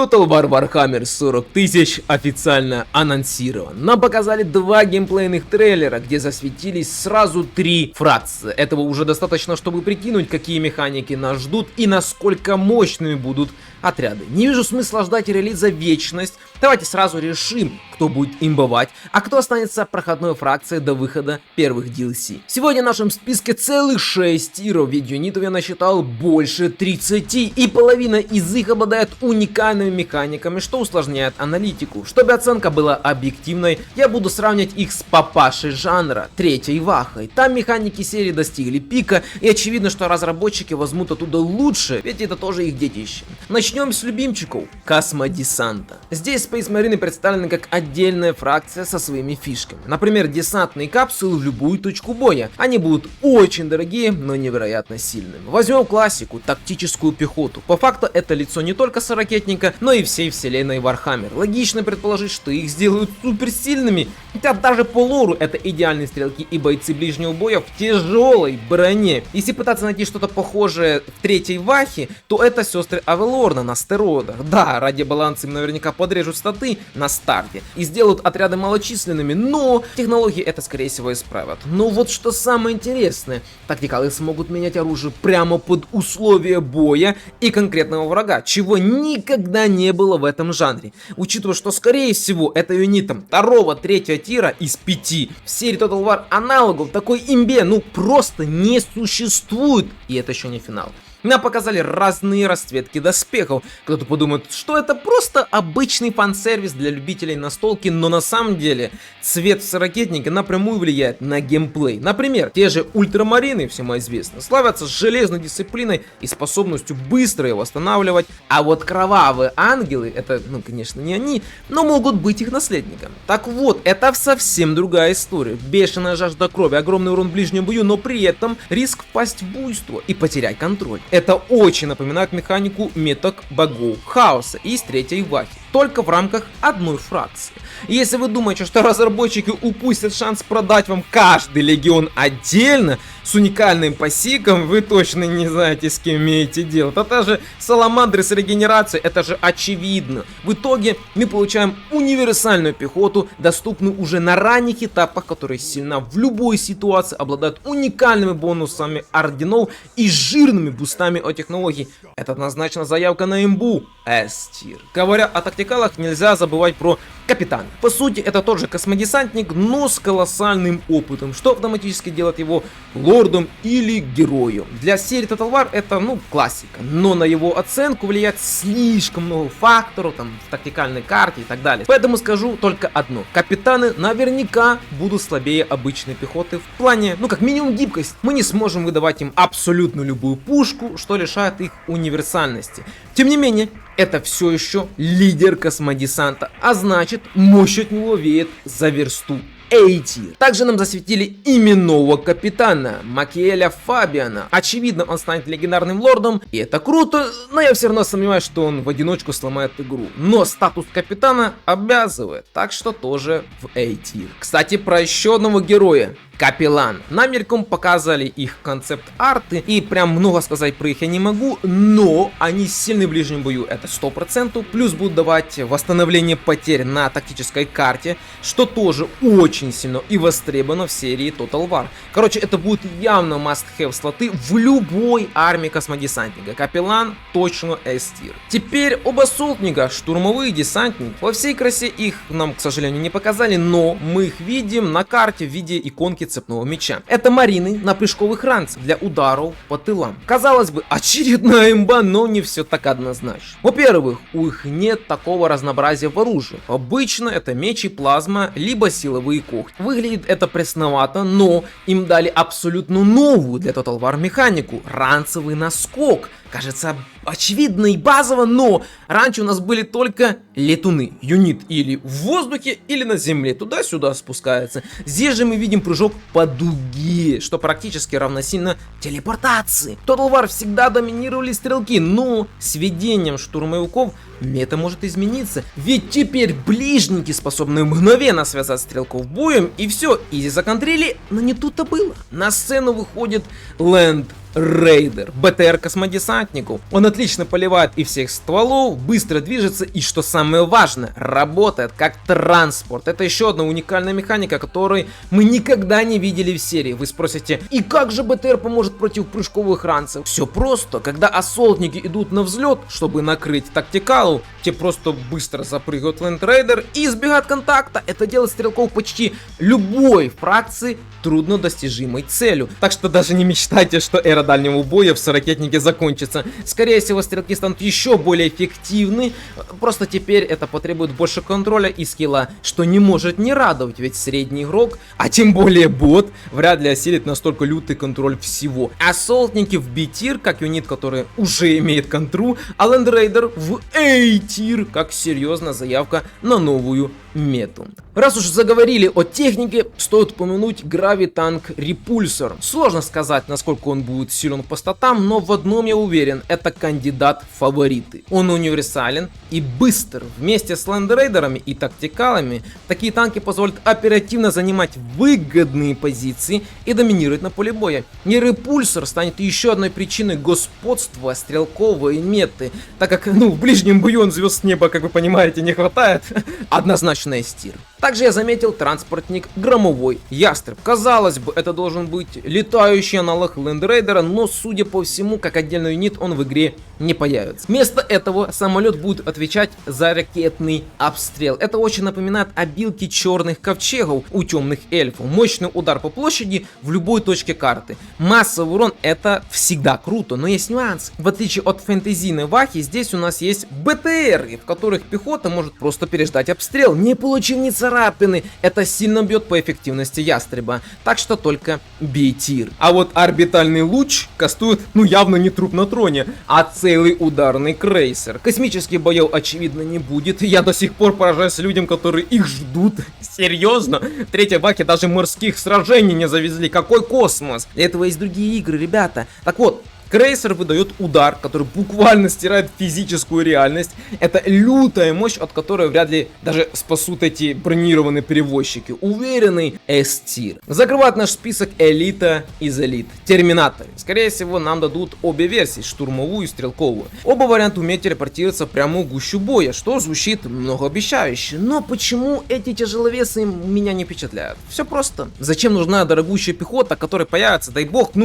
Total War Warhammer 40 000 официально анонсирован. Нам показали 2 геймплейных трейлера, где засветились сразу 3 фракции. Этого уже достаточно, чтобы прикинуть, какие механики нас ждут и насколько мощными будут отряды. Не вижу смысла ждать релиза вечность. Давайте сразу решим, кто будет имбовать, а кто останется проходной фракцией до выхода первых DLC. Сегодня в нашем списке целых 6 тиров, ведь юнитов я насчитал больше 30, и половина из них обладает уникальными механиками, что усложняет аналитику. Чтобы оценка была объективной, я буду сравнивать их с папашей жанра, третьей вахой. Там механики серии достигли пика, и очевидно, что разработчики возьмут оттуда лучше, ведь это тоже их детище. Начнем с любимчиков космодесанта. Здесь Space Marine представлены как отдельная фракция со своими фишками. Например, десантные капсулы в любую точку боя. Они будут очень дорогие, но невероятно сильными. Возьмем классику, тактическую пехоту. По факту это лицо не только сорокетника, но и всей вселенной Warhammer. Логично предположить, что их сделают суперсильными. Хотя даже по лору это идеальные стрелки и бойцы ближнего боя в тяжелой броне. Если пытаться найти что-то похожее в третьей вахе, то это сестры Авелорна на стероидах. Да, ради баланса им наверняка подрежут статы на старте и сделают отряды малочисленными, но технологии это скорее всего исправят. Но вот что самое интересное, тактикалы смогут менять оружие прямо под условия боя и конкретного врага, чего никогда не было в этом жанре. Учитывая, что скорее всего это юнитом 2-3 тира из 5. В серии Total War аналогов такой имбе ну просто не существует, и это еще не финал. Нам показали разные расцветки доспехов. Кто-то подумает, что это просто обычный фан-сервис для любителей настолки, но на самом деле цвет сорокетника напрямую влияет на геймплей. Например, те же ультрамарины, всем известно, славятся железной дисциплиной и способностью быстро ее восстанавливать, а вот кровавые ангелы, это, ну, конечно, не они, но могут быть их наследниками. Так вот, это совсем другая история. Бешеная жажда крови, огромный урон в ближнем бою, но при этом риск впасть в буйство и потерять контроль. Это очень напоминает механику меток богов хаоса из третьей вахи, только в рамках одной фракции. И если вы думаете, что разработчики упустят шанс продать вам каждый легион отдельно, с уникальным пассивом, вы точно не знаете, с кем имеете дело. Это же саламандры с регенерацией, это же очевидно. В итоге мы получаем универсальную пехоту, доступную уже на ранних этапах, которая сильна в любой ситуации, обладает уникальными бонусами орденов и жирными бустами от технологий. Это однозначно заявка на имбу S-тир. Говоря о тактикалах, нельзя забывать про капитана. По сути, это тот же космодесантник, но с колоссальным опытом, что автоматически делает его лордом или героем. Для серии Total War это, ну, классика, но на его оценку влияет слишком много факторов, там, в тактикальной карте и так далее. Поэтому скажу только одно. Капитаны наверняка будут слабее обычной пехоты в плане, ну, как минимум гибкость. Мы не сможем выдавать им абсолютно любую пушку, что лишает их универсальности. Тем не менее, это все еще лидер космодесанта, а значит, мощь от него веет за версту. A-тир. Также нам засветили именного капитана Макиэля Фабиана. Очевидно, он станет легендарным лордом, и это круто, но я все равно сомневаюсь, что он в одиночку сломает игру. Но статус капитана обязывает, так что тоже в A-тир. Кстати, про еще одного героя. Капеллан. Нам мельком показали их концепт-арты, и прям много сказать про их я не могу, но они сильны в ближнем бою, это 100%, плюс будут давать восстановление потерь на тактической карте, что тоже очень сильно и востребовано в серии Total War. Короче, это будет явно must-have слоты в любой армии космодесантника. Капеллан точно S-тир. Теперь оба сотника, штурмовые десантники. Во всей красе их нам, к сожалению, не показали, но мы их видим на карте в виде иконки цепного меча. Это марины на прыжковых ранцах для ударов по тылам. Казалось бы, очередная имба, но не все так однозначно. Во-первых, у них нет такого разнообразия в оружии. Обычно это меч и плазма, либо силовые когти. Выглядит это пресновато, но им дали абсолютно новую для Total War механику — ранцевый наскок. Кажется очевидно и базово, но раньше у нас были только летуны. Юнит или в воздухе, или на земле, туда-сюда спускается. Здесь же мы видим прыжок по дуге, что практически равносильно телепортации. В Total War всегда доминировали стрелки, но с введением штурмовиков мета может измениться. Ведь теперь ближники способны мгновенно связать стрелков боем, и все, изи законтрили, но не тут-то было. На сцену выходит Лэнд Рейдер, БТР космодесантнику. Он отлично поливает и всех стволов, быстро движется и, что самое важное, работает как транспорт. Это еще одна уникальная механика, которой мы никогда не видели в серии. Вы спросите, и как же БТР поможет против прыжковых ранцев? Все просто. Когда ассолтники идут на взлет, чтобы накрыть тактикалу, те просто быстро запрыгивают в лендрейдер и избегают контакта. Это делает стрелков почти любой фракции труднодостижимой целью. Так что даже не мечтайте, что эра дальнего боя в сорокетнике закончится. Скорее всего, стрелки станут еще более эффективны, просто теперь это потребует больше контроля и скилла, что не может не радовать, ведь средний игрок, а тем более бот, вряд ли осилит настолько лютый контроль всего. Ассолтники в B-тир, как юнит, который уже имеет контру, а Лэндрейдер в A-тир, как серьезная заявка на новую мету. Раз уж заговорили о технике, стоит упомянуть Гравитанк Repulsor. Сложно сказать, насколько он будет силен по статам, но в одном я уверен, это кандидат в фавориты. Он универсален и быстр. Вместе с лэндрейдерами и тактикалами такие танки позволят оперативно занимать выгодные позиции и доминировать на поле боя. И Repulsor станет еще одной причиной господства стрелковой меты, так как, в ближнем бою он звезд с неба, как вы понимаете, не хватает. Однозначно стир. Также я заметил транспортник Громовой Ястреб. Казалось бы, это должен быть летающий аналог Лэндрейдера, но, судя по всему, как отдельный юнит он в игре не появится. Вместо этого самолет будет отвечать за ракетный обстрел. Это очень напоминает обилки черных ковчегов у темных эльфов. Мощный удар по площади в любой точке карты. Массовый урон — это всегда круто, но есть нюанс. В отличие от фэнтезийной Вахи, здесь у нас есть БТРы, в которых пехота может просто переждать обстрел, не получив ни царапины. Это сильно бьет по эффективности Ястреба, так что только B-тир. А вот орбитальный луч кастует, явно не труп на троне, а целый ударный крейсер. Космических боев, очевидно, не будет. Я до сих пор поражаюсь людям, которые их ждут. Серьезно? В третьей Вахе даже морских сражений не завезли. Какой космос? Для этого есть другие игры, ребята. Так вот, крейсер выдает удар, который буквально стирает физическую реальность. Это лютая мощь, от которой вряд ли даже спасут эти бронированные перевозчики. Уверенный S-тир. Закрывает наш список элита из элит. Терминаторы. Скорее всего, нам дадут обе версии, штурмовую и стрелковую. Оба варианта умеют телепортироваться прямо в гущу боя, что звучит многообещающе. Но почему эти тяжеловесы меня не впечатляют? Все просто. Зачем нужна дорогущая пехота, которая появится, дай бог, к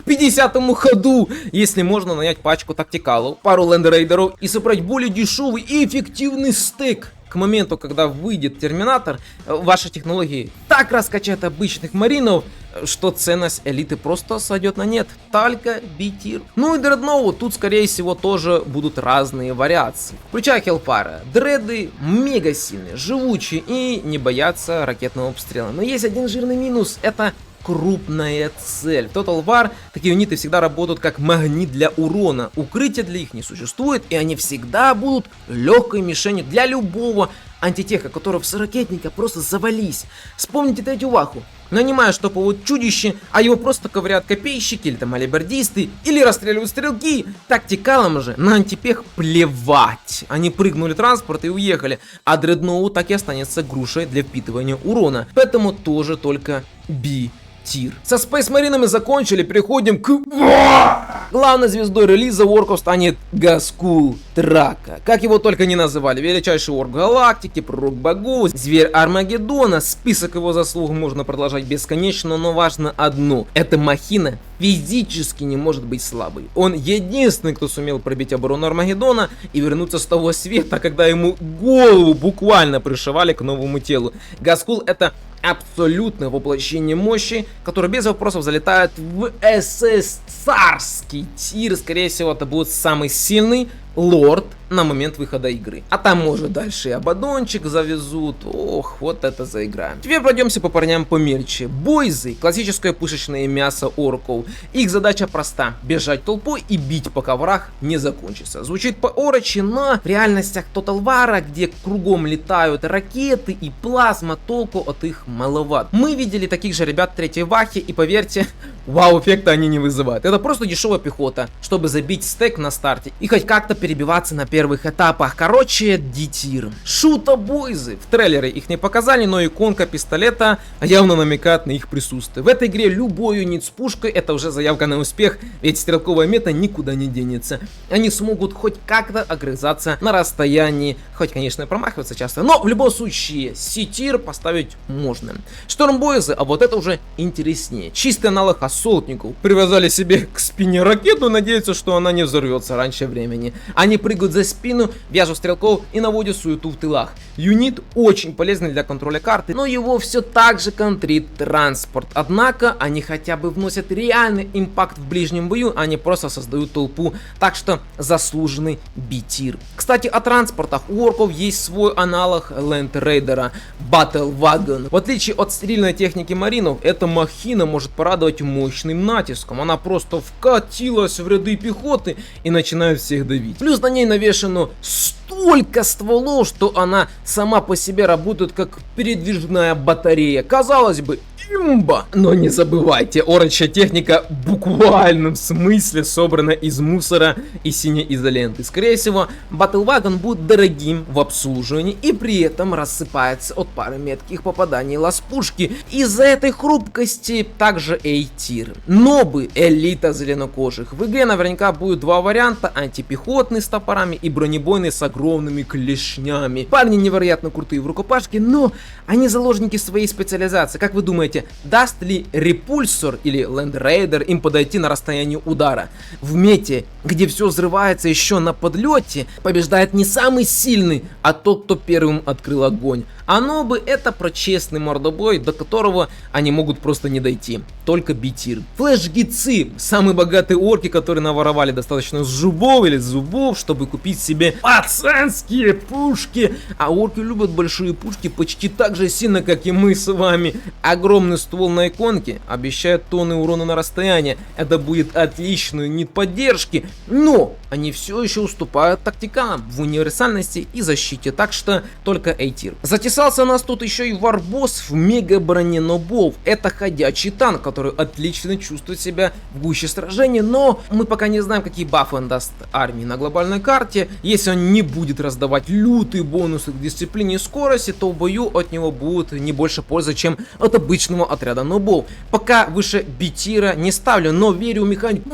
50-му ходу? Если можно нанять пачку тактикалов, пару лэндрейдеров и собрать более дешевый и эффективный стек. К моменту, когда выйдет Терминатор, ваши технологии так раскачают обычных маринов, что ценность элиты просто сойдет на нет. Только B-тир. И Дредноут тут, скорее всего, тоже будут разные вариации. Включая Hellfire. Дреды мега сильные, живучие и не боятся ракетного обстрела. Но есть один жирный минус. Это крупная цель. В Total War такие юниты всегда работают как магнит для урона. Укрытия для них не существует, и они всегда будут легкой мишенью для любого антитеха, которого в сорокетника просто завались. Вспомните третью Ваху. Нанимаешь топовое чудище, а его просто ковыряют копейщики или алибардисты, или расстреливают стрелки. Тактикалам же на антипех плевать. Они прыгнули транспорт и уехали, а Дредноут так и останется грушей для впитывания урона. Поэтому тоже только B-тир. Со Space Marine закончили, переходим к... Главной звездой релиза орков станет Гаскул Трака. Как его только не называли. Величайший орк галактики, пророк богов, зверь Армагеддона. Список его заслуг можно продолжать бесконечно, но важно одно. Эта махина физически не может быть слабой. Он единственный, кто сумел пробить оборону Армагеддона и вернуться с того света, когда ему голову буквально пришивали к новому телу. Гаскул — это абсолютное воплощение мощи, который без вопросов залетает в СС царский тир. Скорее всего, это будет самый сильный лорд на момент выхода игры. А там, может, дальше и Абадончик завезут. Ох, вот это заиграем. Теперь пройдемся по парням помельче. Бойзы, классическое пушечное мясо орков. Их задача проста: бежать толпой и бить, пока враг не закончится. Звучит по-орочи, но в реальностях Total War, где кругом летают ракеты и плазма, толку от их маловато. Мы видели таких же ребят в третьей Вахе, и поверьте, вау-эффекта они не вызывают. Это просто дешевая пехота, чтобы забить стек на старте и хоть как-то перебиваться на первых этапах. Короче, D-тир. Шута-бойзы. В трейлере их не показали, но иконка пистолета явно намекает на их присутствие. В этой игре любой юнит с пушкой — это уже заявка на успех, ведь стрелковая мета никуда не денется. Они смогут хоть как-то огрызаться на расстоянии, хоть, конечно, промахиваться часто, но в любом случае C-тир поставить можно. Штормбойзы, а вот это уже интереснее. Чистый аналог ассолтников. Привязали себе к спине ракету, надеются, что она не взорвется раньше времени. Они прыгают за спину, вяжут стрелков и наводят суету в тылах. Юнит очень полезный для контроля карты, но его все так же контрит транспорт. Однако они хотя бы вносят реальный импакт в ближнем бою, а не просто создают толпу. Так что заслуженный B-тир. Кстати, о транспортах. У орков есть свой аналог Land Raider Battle Wagon. В отличие от стерильной техники маринов, эта махина может порадовать мощным натиском. Она просто вкатилась в ряды пехоты и начинает всех давить. Плюс на ней навешено столько стволов, что она сама по себе работает как передвижная батарея. Казалось бы, имба! Но не забывайте, орочья техника в буквальном смысле собрана из мусора и синей изоленты. Скорее всего, Battle Wagon будет дорогим в обслуживании и при этом рассыпается от пары метких попаданий лаз-пушки. Из-за этой хрупкости также A-тир. Нобы, элита зеленокожих. В игре наверняка будет два варианта: антипехотный с топорами и бронебойный с огромными клешнями. Парни невероятно крутые в рукопашке, но они заложники своей специализации. Как вы думаете, даст ли репульсор или Land Raider им подойти на расстояние удара? В мете, где все взрывается еще на подлете, побеждает не самый сильный, а тот, кто первым открыл огонь. А нобы — это про честный мордобой, до которого они могут просто не дойти. Только B-тир. Флэш-гидцы — самые богатые орки, которые наворовали достаточно зубов или зубов, чтобы купить себе пацанские пушки. А орки любят большие пушки почти так же сильно, как и мы с вами. Огромный ствол на иконке обещает тонны урона на расстояние. Это будет отличный юнит поддержки, но они все еще уступают тактикам в универсальности и защите, так что только A-тир. Затесался у нас тут еще и варбосс в мега броне нобов. Это ходячий танк, который отлично чувствует себя в гуще сражения, но мы пока не знаем, какие бафы он даст армии на глобальной карте. Если он не будет раздавать лютые бонусы к дисциплине и скорости, то в бою от него будет не больше пользы, чем от обычного отряда нобов. Пока выше B-тира не ставлю, но верю в механику.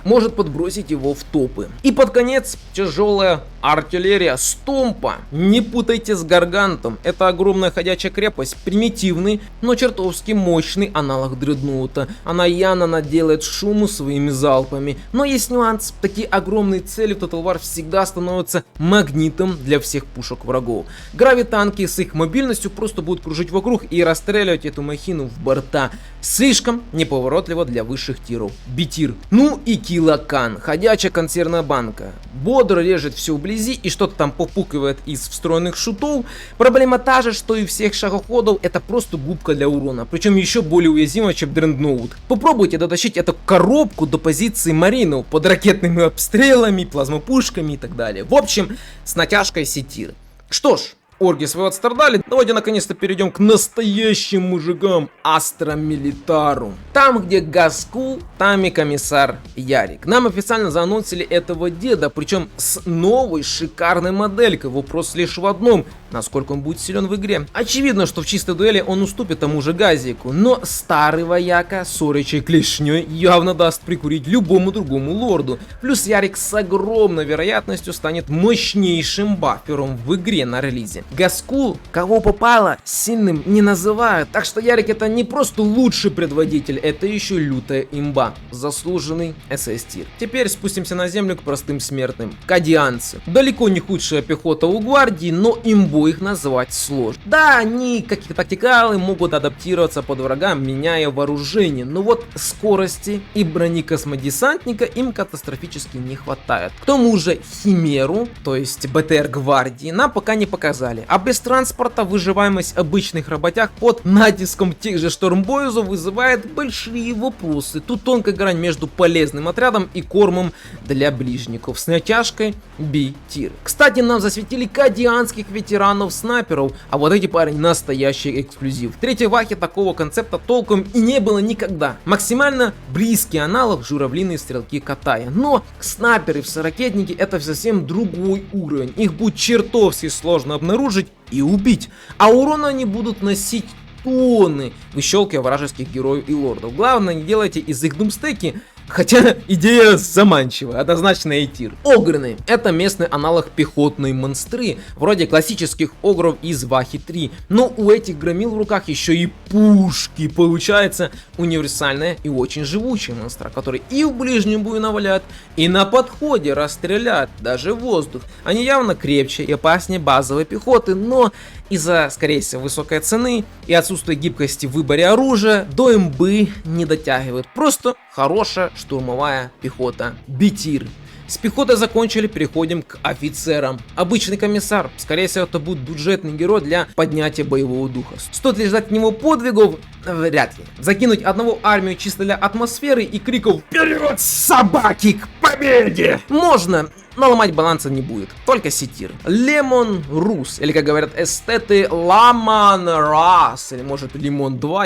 Может подбросить его в топы. И под конец тяжелая артиллерия Стомпа. Не путайте с Гаргантом. Это огромная ходячая крепость, примитивный, но чертовски мощный аналог дредноута. Она явно наделает шуму своими залпами. Но есть нюанс. Такие огромные цели в Total War всегда становятся магнитом для всех пушек врагов. Гравитанки с их мобильностью просто будут кружить вокруг и расстреливать эту махину в борта. Слишком неповоротливо для высших тиров. B-тир. Ну и Килакан. Ходячая консервная банка. Бодро режет все вблизи и что-то там попукивает из встроенных шутов. Проблема та же, что и всех шагоходов. Это просто губка для урона. Причем еще более уязвима, чем дредноут. Попробуйте дотащить эту коробку до позиции маринов под ракетными обстрелами, плазмопушками и так далее. В общем, с натяжкой C-тир. Что ж, орги своего отстрадали, давайте наконец-то перейдем к настоящим мужикам Астра Милитару. Там, где Гаскул, там и комиссар Ярик. Нам официально заанонсили этого деда, причем с новой шикарной моделькой. Вопрос лишь в одном: насколько он будет силен в игре. Очевидно, что в чистой дуэли он уступит тому же Газику, но старый вояка с орочей клешней явно даст прикурить любому другому лорду. Плюс Ярик с огромной вероятностью станет мощнейшим бафером в игре на релизе. Гаскул, кого попало, сильным не называют, так что Ярик это не просто лучший предводитель, это еще лютая имба. Заслуженный СС-тир. Теперь спустимся на землю к простым смертным. Кадианцы. Далеко не худшая пехота у гвардии, но имбу их назвать сложно. Да, они, как и тактикалы, могут адаптироваться под врага, меняя вооружение, но вот скорости и брони космодесантника им катастрофически не хватает. К тому же Химеру, то есть БТР гвардии, нам пока не показали. поле. А без транспорта выживаемость обычных работяг под натиском тех же штормбоезов вызывает большие вопросы. Тут тонкая грань между полезным отрядом и кормом для ближников с натяжкой B-тир. Кстати, нам засветили кадианских ветеранов-снайперов, а вот эти парни настоящий эксклюзив. В третьей вахе такого концепта толком и не было никогда. Максимально близкий аналог журавлиные стрелки Катая. Но снайперы-всеракетники это совсем другой уровень. Их будет чертовски сложно обнаружить и убить. А урона они будут носить тонны, выщелкивая вражеских героев и лордов. Главное, не делайте из их думстеки. Хотя идея заманчивая, однозначно A-тир. Огры — это местный аналог пехотной монстры, вроде классических огров из Вахи 3. Но у этих громил в руках еще и пушки. Получается универсальная и очень живучая монстра, который и в ближнем бою наваляет, и на подходе расстреляет, даже в воздух. Они явно крепче и опаснее базовой пехоты, но из-за, скорее всего, высокой цены и отсутствия гибкости в выборе оружия до имбы не дотягивают. Просто хорошая штурмовая пехота. B-тир. С пехотой закончили, переходим к офицерам. Обычный комиссар, скорее всего, это будет бюджетный герой для поднятия боевого духа. Стоит ли ждать от него подвигов? Вряд ли. Закинуть одного армию чисто для атмосферы и криков «Вперед, собаки, к победе!» можно, но ломать баланса не будет, только сетир. Лемон Рус, или как говорят эстеты, Ламан Рас, или может Лимон 2,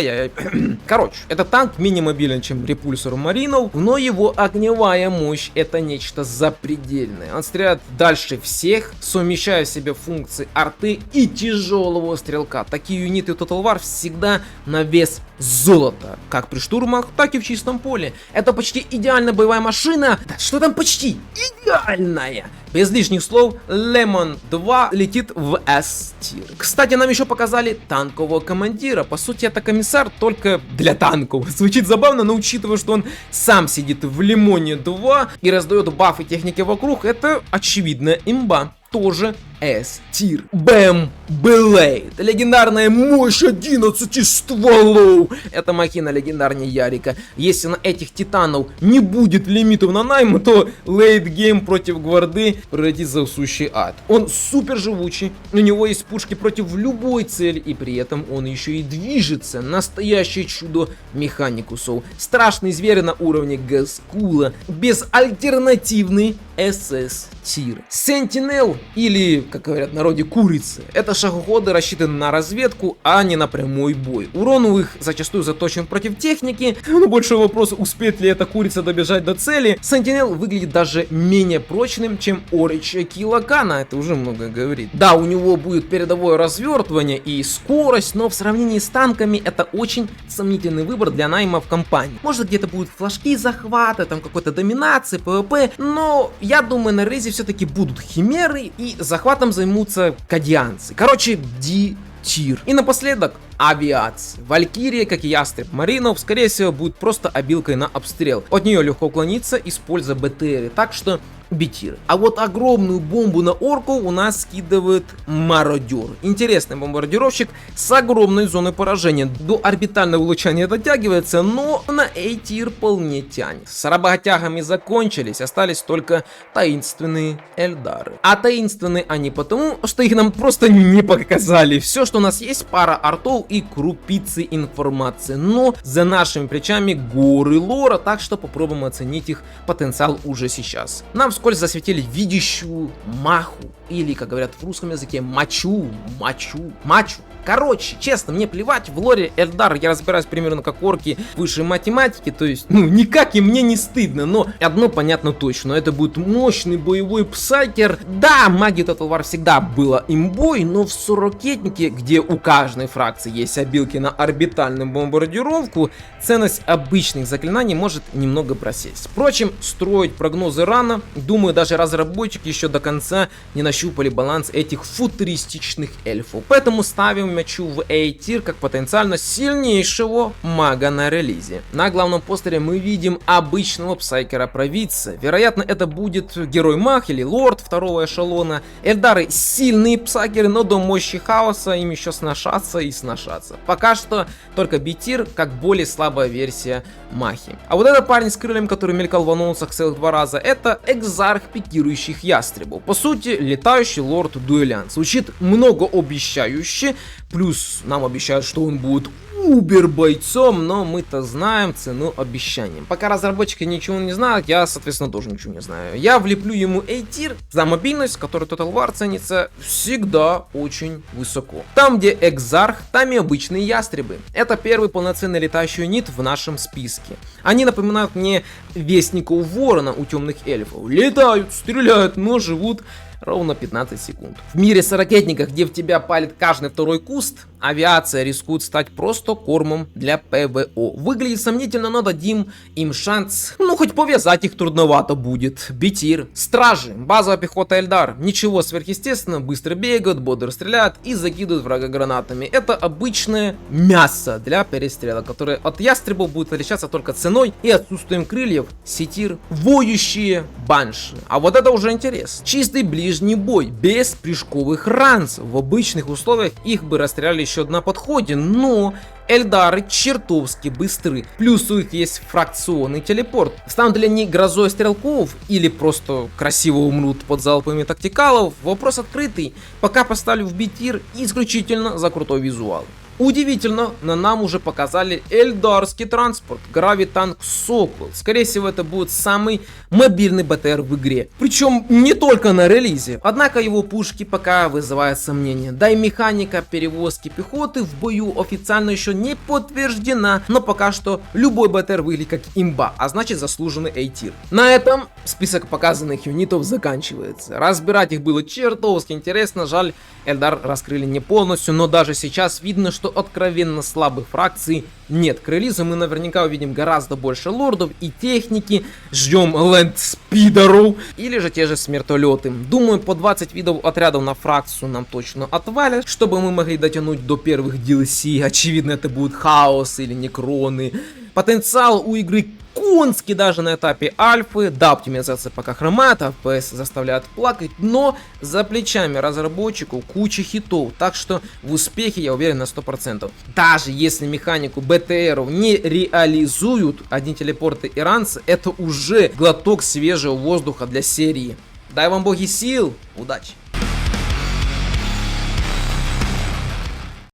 Короче, это танк менее мобилен, чем репульсор Маринов, но его огневая мощь это нечто запредельное. Он стреляет дальше всех, совмещая в себе функции арты и тяжелого стрелка. Такие юниты Total War всегда на вес золота, как при штурмах, так и в чистом поле. Это почти идеальная боевая машина. Да что там почти? Идеальная! Без лишних слов, Лемон 2 летит в S-тир. Кстати, нам еще показали танкового командира. По сути, это комиссар только для танков. Звучит забавно, но учитывая, что он сам сидит в Лимоне 2 и раздает бафы техники вокруг, это очевидная имба. Тоже S-тир. Бэм Блейд. Легендарная мощь 11 стволов. Это махина легендарнее Ярика. Если на этих титанов не будет лимитов на найм, то лейт-гейм против гварды превратится в сущий ад. Он супер живучий, у него есть пушки против любой цели, и при этом он еще и движется. Настоящее чудо механикусов. Страшный зверь на уровне Гаскула. Безальтернативный SS-тир. Sentinel, или, как говорят в народе, курицы. Это шагоходы рассчитаны на разведку, а не на прямой бой. Урон у их зачастую заточен против техники, но большой вопрос, успеет ли эта курица добежать до цели. Sentinel выглядит даже менее прочным, чем Орич Килакана, это уже много говорит. Да, у него будет передовое развертывание и скорость, но в сравнении с танками это очень сомнительный выбор для найма в компании. Может, где-то будут флажки захвата, там какой-то доминации, ПВП, но я думаю, на рейзе все-таки будут химеры и захватом займутся кадианцы. Короче, D-тир. И напоследок авиация. Валькирия, как и ястреб Маринов, скорее всего, будет просто обилкой на обстрел. От нее легко уклониться, используя БТРы. Так что B-тир. А вот огромную бомбу на орков у нас скидывает мародер. Интересный бомбардировщик с огромной зоной поражения. До орбитального луча не дотягивается, но на A-тир вполне тянет. С работягами закончились, остались только таинственные эльдары. А таинственные они потому, что их нам просто не показали. Все, что у нас есть, пара артов и крупицы информации. Но за нашими плечами горы лора, так что попробуем оценить их потенциал уже сейчас. Нам вскользь засветили видящую маху, или, как говорят в русском языке, мачу. Короче, честно, мне плевать, в лоре Эльдар я разбираюсь примерно как орки высшей математики, то есть, никак и мне не стыдно, но одно понятно точно, это будет мощный боевой псайкер. Да, магия Total War всегда была имбой, но в сорокетнике, где у каждой фракции есть обилки на орбитальную бомбардировку, ценность обычных заклинаний может немного просесть. Впрочем, строить прогнозы рано, думаю, даже разработчики еще до конца не нащупали баланс этих футуристичных эльфов, поэтому ставим мячу в A-тир как потенциально сильнейшего мага на релизе. На главном постере мы видим обычного псайкера-провидца. Вероятно, это будет герой-маг или лорд второго эшелона. Эльдары сильные псайкеры, но до мощи хаоса им еще сношаться и сношаться. Пока что только B-тир как более слабая версия махи. А вот этот парень с крыльем, который мелькал в анонсах целых 2 раза, это экзарх пикирующих ястребов. По сути, летающий лорд-дуэлянт. Звучит многообещающе, плюс нам обещают, что он будет убер-бойцом, но мы-то знаем цену обещаниям. Пока разработчики ничего не знают, я, соответственно, тоже ничего не знаю. Я влеплю ему A-тир за мобильность, которой Total War ценится всегда очень высоко. Там, где Экзарх, там и обычные ястребы. Это первый полноценный летающий юнит в нашем списке. Они напоминают мне Вестников Ворона у темных эльфов. Летают, стреляют, но живут ровно 15 секунд. В мире сорокетников, где в тебя палит каждый второй куст, авиация рискует стать просто кормом для ПВО. Выглядит сомнительно, но дадим им шанс. Ну, хоть повязать их трудновато будет. Битир. Стражи. Базовая пехота Эльдар. Ничего сверхъестественного. Быстро бегают, бодро стреляют и закидывают врага гранатами. Это обычное мясо для перестрела, которое от ястребов будет отличаться только ценой и отсутствием крыльев. Сетир. Воющие банши. А вот это уже интерес. Чистый ближний бой, без прыжковых ранцев. В обычных условиях их бы расстреляли еще на подходе, но Эльдары чертовски быстры. Плюс у них есть фракционный телепорт. Станут ли они грозой стрелков или просто красиво умрут под залпами тактикалов? Вопрос открытый. Пока поставлю в битир исключительно за крутой визуал. Удивительно, но нам уже показали эльдарский транспорт, гравитанк Сокол. Скорее всего, это будет самый мобильный БТР в игре. Причем не только на релизе. Однако его пушки пока вызывают сомнения. Да и механика перевозки пехоты в бою официально еще не подтверждена. Но пока что любой БТР выглядит как имба, а значит заслуженный A-тир. На этом список показанных юнитов заканчивается. Разбирать их было чертовски интересно. Жаль, Эльдар раскрыли не полностью, но даже сейчас видно, что откровенно слабых фракций нет. К релизу мы наверняка увидим гораздо больше лордов и техники. Ждем лэндспидеров или же те же смертолеты. Думаю, по 20 видов отрядов на фракцию нам точно отвалят, чтобы мы могли дотянуть до первых DLC. Очевидно, это будет хаос или некроны. Потенциал у игры конский даже на этапе альфы. Да, оптимизация пока хромает, FPS заставляет плакать, но за плечами разработчиков куча хитов, так что в успехе я уверен на 100%. Даже если механику БТРов не реализуют одни телепорты и ранцы, это уже глоток свежего воздуха для серии. Дай вам боги сил, удачи!